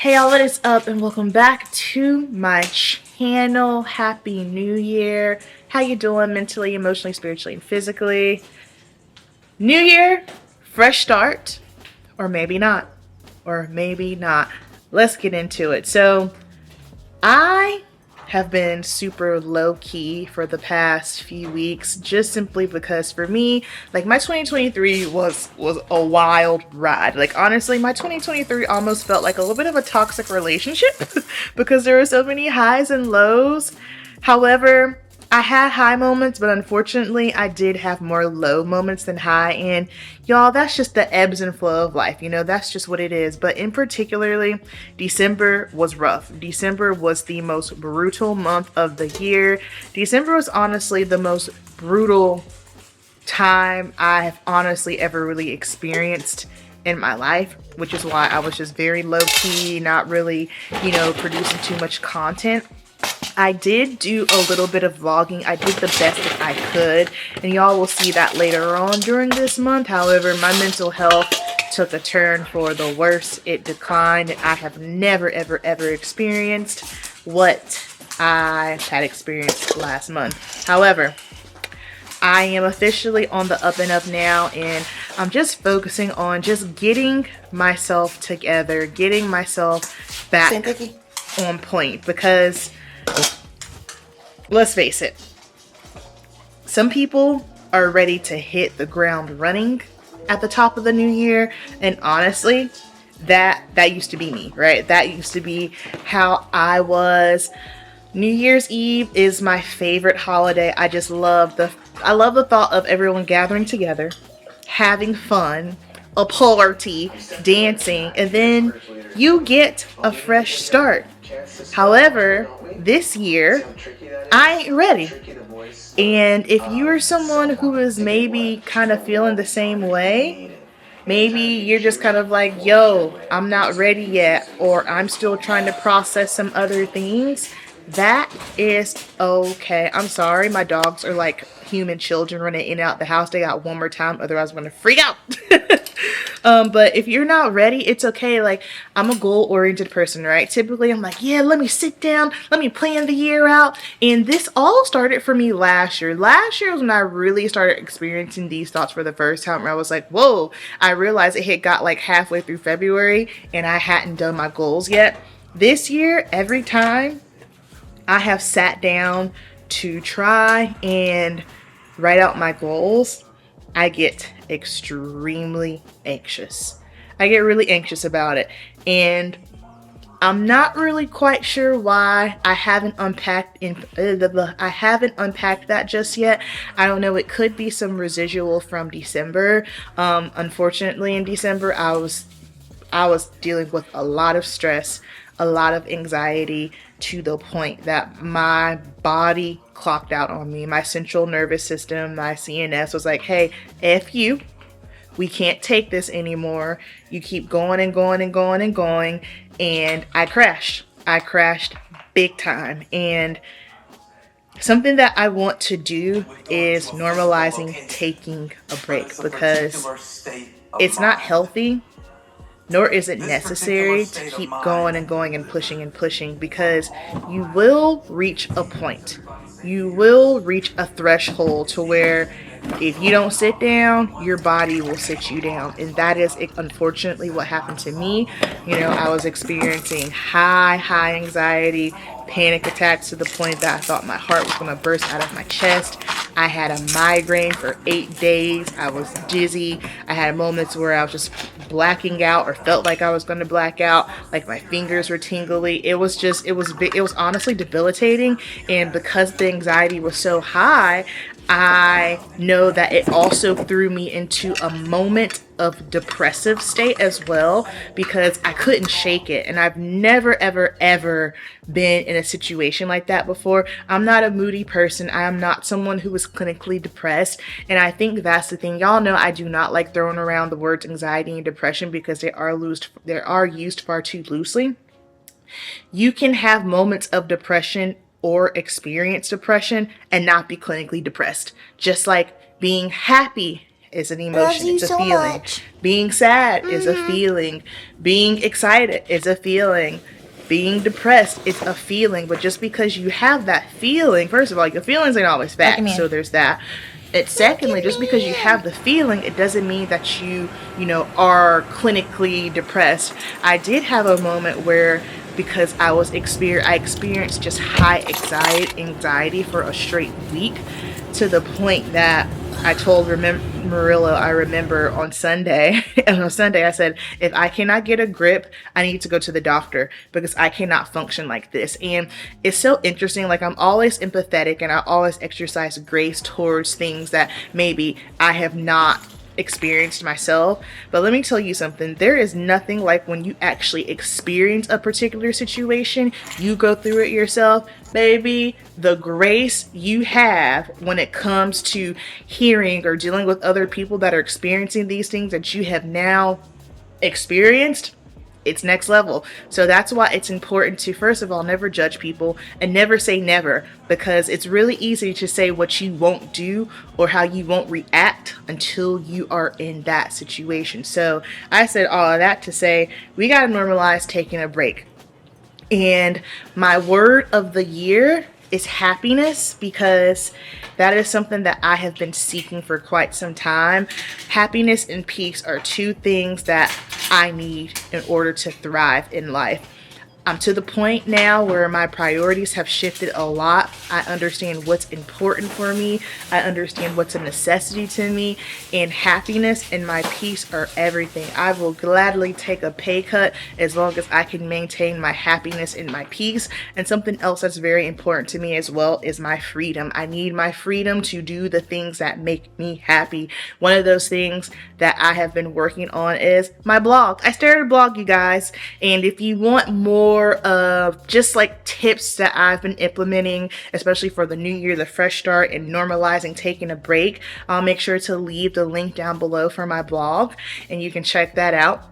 Hey y'all, what is up and welcome back to my channel. Happy New Year. How you doing mentally, emotionally, spiritually, and physically? New Year, fresh start, or maybe not. Or maybe not. Let's get into it. So, I have been super low-key for the past few weeks, just simply because for me, like, my 2023 was a wild ride. Like, honestly, my 2023 almost felt like a little bit of a toxic relationship because there were so many highs and lows. However, I had high moments, but unfortunately I did have more low moments than high, and y'all, that's just the ebbs and flow of life, that's just what it is. But in particularly, December was rough. December was the most brutal month of the year. December was honestly the most brutal time I've honestly ever really experienced in my life, which is why I was just very low-key, not really, producing too much content. I did do a little bit of vlogging. I did the best that I could, and y'all will see that later on during this month. However, my mental health took a turn for the worse. It declined, and I have never, ever, ever experienced what I had experienced last month. However, I am officially on the up and up now, and I'm just focusing on just getting myself together, getting myself back on point, because let's face it, some people are ready to hit the ground running at the top of the new year, and honestly, that used to be me, right? That used to be how I was. New Year's Eve is my favorite holiday. I love the thought of everyone gathering together, having fun, a party, dancing, and then you get a fresh start. However, this year, I ain't ready. And if you are someone who is maybe kind of feeling the same way, maybe you're just kind of like, yo, I'm not ready yet, or I'm still trying to process some other things, that is okay. I'm sorry, my dogs are like human children running in and out the house. They got one more time, otherwise I'm gonna freak out. But if you're not ready, it's okay. Like, I'm a goal-oriented person, right? Typically, I'm like, yeah, let me sit down, let me plan the year out. And this all started for me last year. Last year was when I really started experiencing these thoughts for the first time, where I was like, whoa, I realized it had got like halfway through February and I hadn't done my goals yet. This year, every time I have sat down to try and write out my goals, I get extremely anxious. I get really anxious about it, and I'm not really quite sure why. I haven't unpacked that just yet. I don't know. It could be some residual from December. Unfortunately, in December, I was dealing with a lot of stress, a lot of anxiety, to the point that my body clocked out on me. My central nervous system, my CNS was like, hey, F you. We can't take this anymore. You keep going and going and going and going. And I crashed. I crashed big time. And something that I want to do is normalizing taking a break, because it's not healthy, nor is it necessary to keep going and going and pushing, because you will reach a point. You will reach a threshold to where if you don't sit down, your body will sit you down. And that is unfortunately what happened to me. I was experiencing high anxiety, panic attacks, to the point that I thought my heart was going to burst out of my chest. I had a migraine for 8 days. I was dizzy. I had moments where I was just blacking out, or felt like I was going to black out, like my fingers were tingly. It was honestly debilitating. And because the anxiety was so high, I know that it also threw me into a moment of depressive state as well, because I couldn't shake it. And I've never, ever, ever been in a situation like that before. I'm not a moody person. I am not someone who is clinically depressed. And I think that's the thing. Y'all know I do not like throwing around the words anxiety and depression, because they are used far too loosely. You can have moments of depression or experience depression and not be clinically depressed. Just like being happy is an emotion. It's a feeling. Being sad is a feeling. Being excited is a feeling. Being depressed is a feeling. But just because you have that feeling, first of all, your feelings ain't always facts, so there's that. Secondly, just because you have the feeling, it doesn't mean that you are clinically depressed. I did have a moment where, because I experienced just high anxiety for a straight week, to the point that I told Marilla, I remember on Sunday, and on Sunday I said, if I cannot get a grip, I need to go to the doctor because I cannot function like this. And it's so interesting. Like, I'm always empathetic and I always exercise grace towards things that maybe I have not experienced myself. But let me tell you something. There is nothing like when you actually experience a particular situation, you go through it yourself, baby. The grace you have when it comes to hearing or dealing with other people that are experiencing these things that you have now experienced, it's next level. So that's why it's important to, first of all, never judge people and never say never, because it's really easy to say what you won't do or how you won't react until you are in that situation. So I said all of that to say we got to normalize taking a break. And my word of the year is happiness, because that is something that I have been seeking for quite some time. Happiness and peace are two things that I need in order to thrive in life. I'm to the point now where my priorities have shifted a lot. I understand what's important for me. I understand what's a necessity to me. And happiness and my peace are everything. I will gladly take a pay cut as long as I can maintain my happiness and my peace. And something else that's very important to me as well is my freedom. I need my freedom to do the things that make me happy. One of those things that I have been working on is my blog. I started a blog, you guys. And if you want more of just like tips that I've been implementing, especially for the new year, the fresh start, and normalizing taking a break, I'll make sure to leave the link down below for my blog and you can check that out.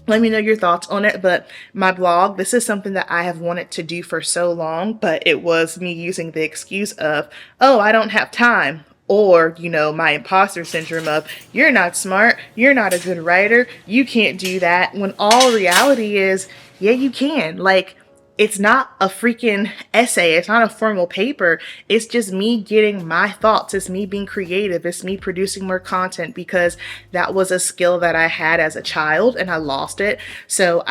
Let me know your thoughts on it. But my blog, this is something that I have wanted to do for so long, but it was me using the excuse of, oh, I don't have time. Or, my imposter syndrome of, you're not smart, you're not a good writer, you can't do that. When all reality is, yeah, you can. Like, it's not a freaking essay. It's not a formal paper. It's just me getting my thoughts. It's me being creative. It's me producing more content, because that was a skill that I had as a child and I lost it. So,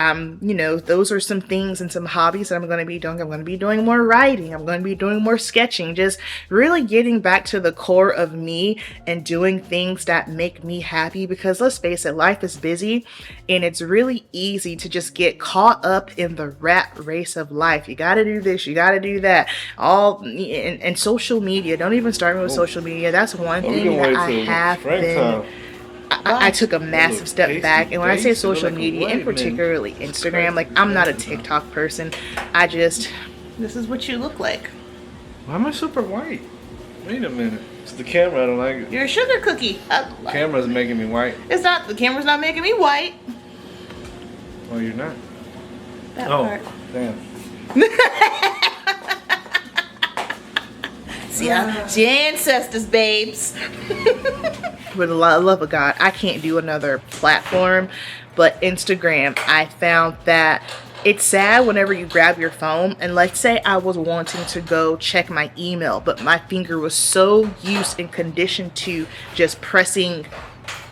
those are some things and some hobbies that I'm going to be doing. I'm going to be doing more writing. I'm going to be doing more sketching. Just really getting back to the core of me and doing things that make me happy, because let's face it, life is busy and it's really easy to just get caught up in the rat race of life. You got to do this, you got to do that. And social media. Don't even start me with social media. That's one thing that I have been. I took a massive step back. And when I say social media, and particularly Instagram, like, I'm not a TikTok person. This is what you look like. Why am I super white? Wait a minute. It's the camera. I don't like it. You're a sugar cookie. The camera's making me white. It's not. The camera's not making me white. Oh, you're not? That part. Damn. See ancestors, babes. For the love of God, I can't do another platform, but Instagram, I found that it's sad whenever you grab your phone, and let's say I was wanting to go check my email, but my finger was so used and conditioned to just pressing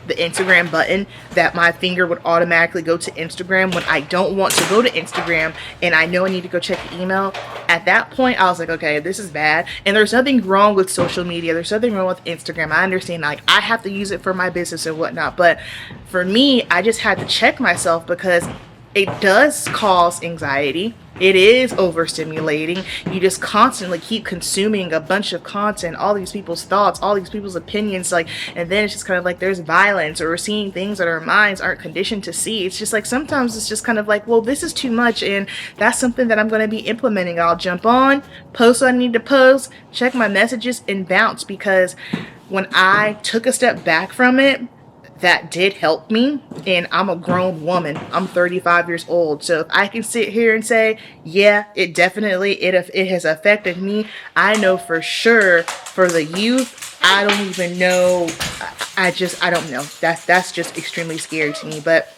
the Instagram button that my finger would automatically go to Instagram when I don't want to go to Instagram and I know I need to go check the email. At that point, I was like, okay, this is bad. And there's nothing wrong with social media. There's nothing wrong with Instagram. I understand, like, I have to use it for my business and whatnot. But for me, I just had to check myself, because it does cause anxiety. It is overstimulating. You just constantly keep consuming a bunch of content, all these people's thoughts, all these people's opinions, like, and then it's just kind of like there's violence, or we're seeing things that our minds aren't conditioned to see. It's just like sometimes it's just kind of like, well, this is too much, and that's something that I'm going to be implementing. I'll jump on, post what I need to post, check my messages, and bounce, because when I took a step back from it, that did help me. And I'm a grown woman. I'm 35 years old. So if I can sit here and say, yeah, it has affected me, I know for sure for the youth, I don't even know. I don't know. That's just extremely scary to me. But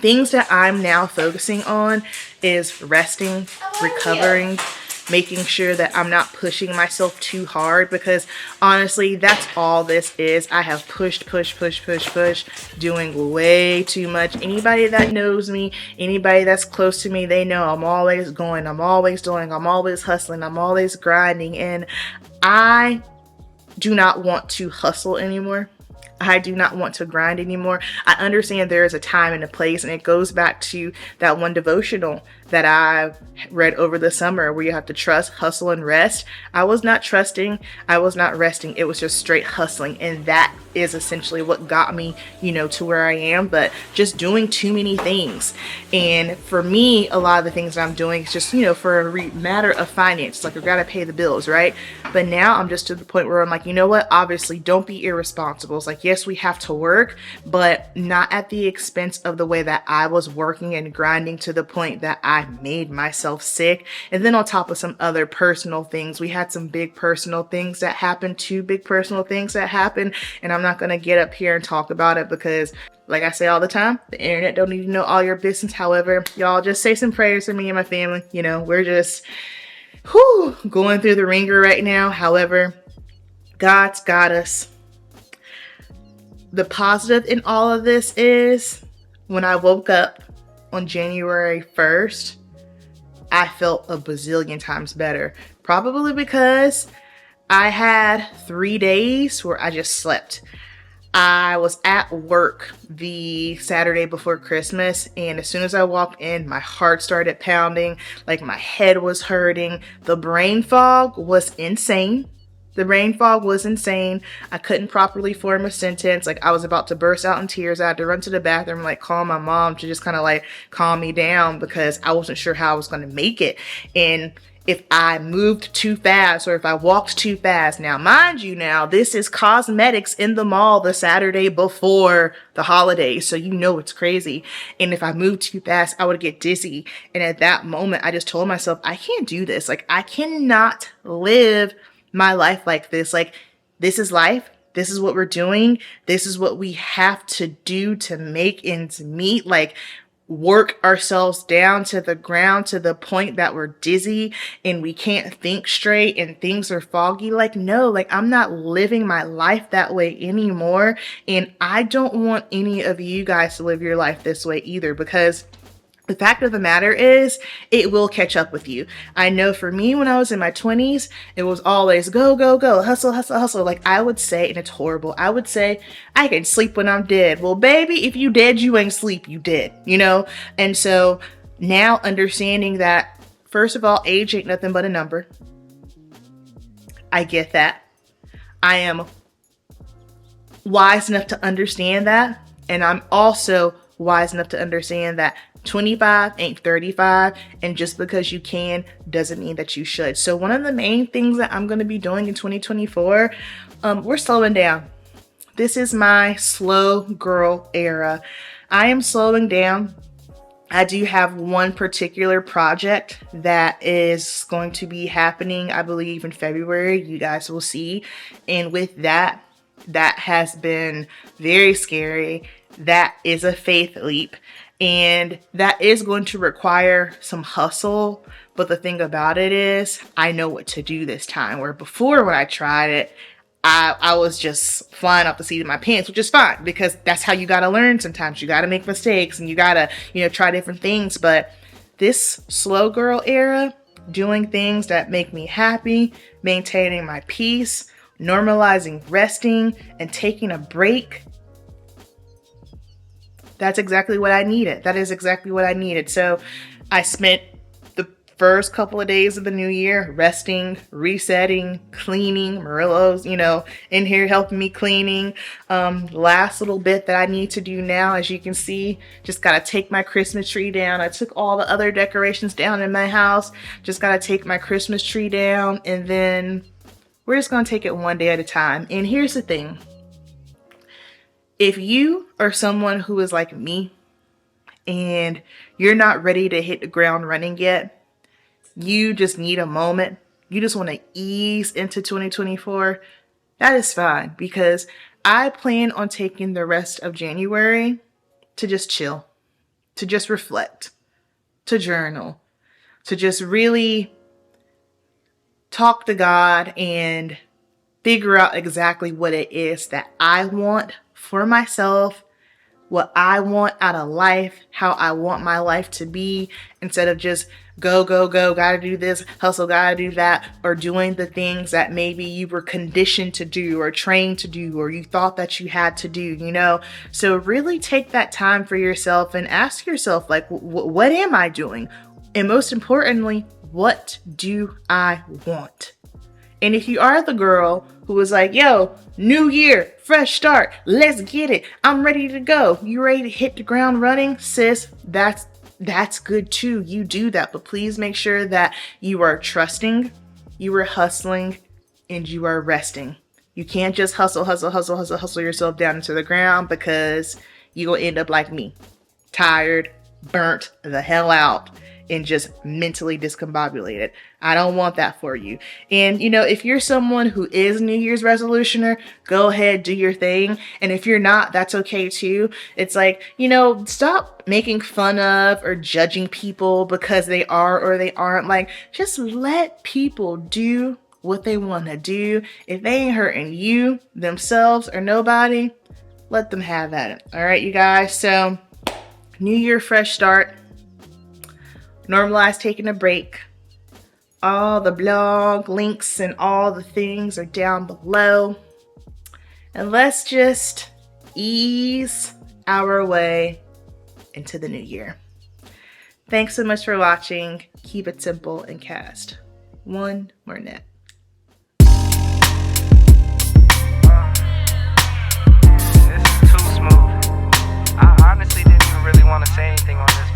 things that I'm now focusing on is resting, recovering, making sure that I'm not pushing myself too hard, because honestly, that's all this is. I have pushed, doing way too much. Anybody that knows me, anybody that's close to me, they know I'm always going, I'm always doing, I'm always hustling, I'm always grinding, and I do not want to hustle anymore. I do not want to grind anymore. I understand there is a time and a place, and it goes back to that one devotional that I read over the summer where you have to trust, hustle, and rest. I was not trusting. I was not resting. It was just straight hustling. And that is essentially what got me, to where I am, but just doing too many things. And for me, a lot of the things that I'm doing is just, for a matter of finance, like I gotta pay the bills, right? But now I'm just to the point where I'm like, you know what? Obviously, don't be irresponsible. It's like, yes, we have to work, but not at the expense of the way that I was working and grinding to the point that I made myself sick. And then on top of some other personal things, we had some big personal things that happened, two big personal things that happened. And I'm not going to get up here and talk about it because, like I say all the time, the internet don't need to know all your business. However, y'all just say some prayers for me and my family. We're just going through the ringer right now. However, God's got us. The positive in all of this is when I woke up on January 1st, I felt a bazillion times better. Probably because I had 3 days where I just slept. I was at work the Saturday before Christmas, and as soon as I walked in, my heart started pounding, like my head was hurting. The brain fog was insane. I couldn't properly form a sentence. Like I was about to burst out in tears. I had to run to the bathroom, like call my mom to just kind of like calm me down because I wasn't sure how I was going to make it. And if I moved too fast or if I walked too fast. Now, mind you, this is cosmetics in the mall the Saturday before the holidays. So it's crazy. And if I moved too fast, I would get dizzy. And at that moment, I just told myself, I can't do this. Like I cannot live my life like this. Like this is life. This is what we're doing. This is what we have to do to make ends meet. Like work ourselves down to the ground to the point that we're dizzy and we can't think straight and things are foggy. Like, no, like I'm not living my life that way anymore. And I don't want any of you guys to live your life this way either, because the fact of the matter is, it will catch up with you. I know for me, when I was in my 20s, it was always go, go, go, hustle, hustle, hustle. Like I would say, and it's horrible, I would say, I can sleep when I'm dead. Well, baby, if you dead, you ain't sleep, you dead, And so now understanding that, first of all, age ain't nothing but a number. I get that. I am wise enough to understand that. And I'm also wise enough to understand that 25 ain't 35, and just because you can doesn't mean that you should. So one of the main things that I'm going to be doing in 2024, we're slowing down. This is my slow girl era. I am slowing down. I do have one particular project that is going to be happening, I believe, in February. You guys will see. And with that has been very scary. That is a faith leap. And that is going to require some hustle. But the thing about it is, I know what to do this time. Where before, when I tried it, I was just flying off the seat of my pants, which is fine because that's how you got to learn. Sometimes you got to make mistakes and you got to, try different things. But this slow girl era, doing things that make me happy, maintaining my peace, normalizing resting, and taking a break. That's exactly what I needed. That is exactly what I needed. So I spent the first couple of days of the new year resting, resetting, cleaning. Murillo's, in here helping me cleaning. Last little bit that I need to do now, as you can see, just got to take my Christmas tree down. I took all the other decorations down in my house. Just got to take my Christmas tree down, and then we're just going to take it one day at a time. And here's the thing. If you are someone who is like me and you're not ready to hit the ground running yet, you just need a moment, you just want to ease into 2024, that is fine, because I plan on taking the rest of January to just chill, to just reflect, to journal, to just really talk to God and figure out exactly what it is that I want for myself, what I want out of life, how I want my life to be, instead of just go, gotta do this, hustle, gotta do that, or doing the things that maybe you were conditioned to do or trained to do, or you thought that you had to do, you know? So really take that time for yourself and ask yourself, like, what am I doing? And most importantly, what do I want? And if you are the girl who was like, yo, new year, fresh start, let's get it, I'm ready to go, you ready to hit the ground running, sis, that's good too. You do that, but please make sure that you are trusting, you are hustling, and you are resting. You can't just hustle yourself down into the ground, because you will end up like me, tired, burnt the hell out, and just mentally discombobulated. I don't want that for you. And you know, if you're someone who is New Year's resolutioner, go ahead, do your thing. And if you're not, that's okay too. It's like, you know, stop making fun of or judging people because they are or they aren't. Like, just let people do what they want to do. If they ain't hurting you, themselves, or nobody, let them have at it. All right, you guys. So, New Year, fresh start. Normalize taking a break. All the blog links and all the things are down below. And let's just ease our way into the new year. Thanks so much for watching. Keep it simple and cast one more net. This is too smooth. I honestly didn't even really want to say anything on this.